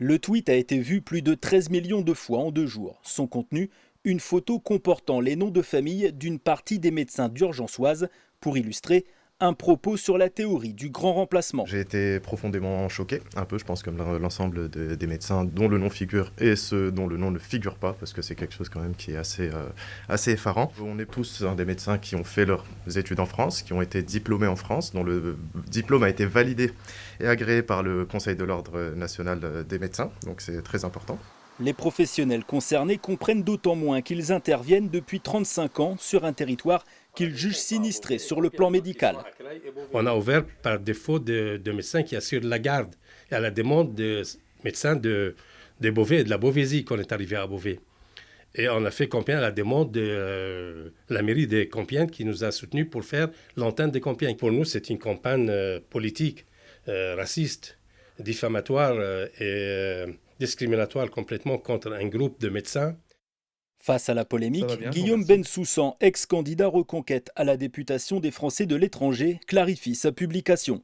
Le tweet a été vu plus de 13 millions de fois en 2 jours. Son contenu, une photo comportant les noms de famille d'une partie des médecins d'Urgence-Oise pour illustrer un propos sur la théorie du grand remplacement. J'ai été profondément choqué, un peu je pense comme l'ensemble des médecins dont le nom figure et ceux dont le nom ne figure pas, parce que c'est quelque chose quand même qui est assez effarant. On est tous des médecins qui ont fait leurs études en France, qui ont été diplômés en France, dont le diplôme a été validé et agréé par le Conseil de l'Ordre national des médecins, donc c'est très important. Les professionnels concernés comprennent d'autant moins qu'ils interviennent depuis 35 ans sur un territoire qu'ils jugent sinistré sur le plan médical. On a ouvert par défaut de médecins qui assurent la garde et à la demande de médecins de Beauvais et de la Beauvaisie qu'on est arrivé à Beauvais. Et on a fait Compiègne à la demande de la mairie de Compiègne qui nous a soutenus pour faire l'antenne de Compiègne. Pour nous, c'est une campagne politique, raciste, diffamatoire et discriminatoire complètement contre un groupe de médecins. Face à la polémique, Guillaume Bensoussan, ex-candidat Reconquête à la députation des Français de l'étranger, clarifie sa publication.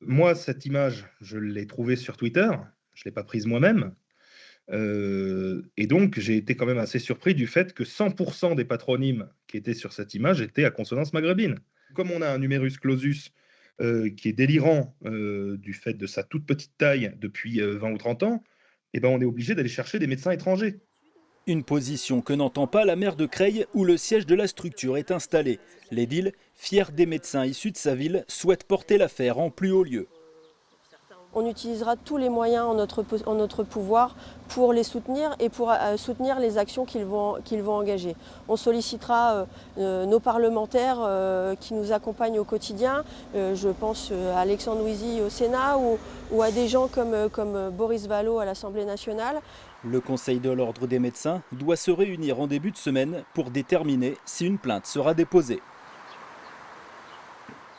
Moi, cette image, je l'ai trouvée sur Twitter, je ne l'ai pas prise moi-même. Et donc, j'ai été quand même assez surpris du fait que 100% des patronymes qui étaient sur cette image étaient à consonance maghrébine. Comme on a un numerus clausus qui est délirant du fait de sa toute petite taille depuis 20 ou 30 ans, eh ben, on est obligé d'aller chercher des médecins étrangers. Une position que n'entend pas la maire de Creil où le siège de la structure est installé. L'édile, fier des médecins issus de sa ville, souhaite porter l'affaire en plus haut lieu. On utilisera tous les moyens en notre pouvoir pour les soutenir et pour soutenir les actions qu'ils vont engager. On sollicitera nos parlementaires qui nous accompagnent au quotidien. Je pense à Alexandre Louisy au Sénat ou à des gens comme Boris Vallaud à l'Assemblée nationale. Le Conseil de l'Ordre des médecins doit se réunir en début de semaine pour déterminer si une plainte sera déposée.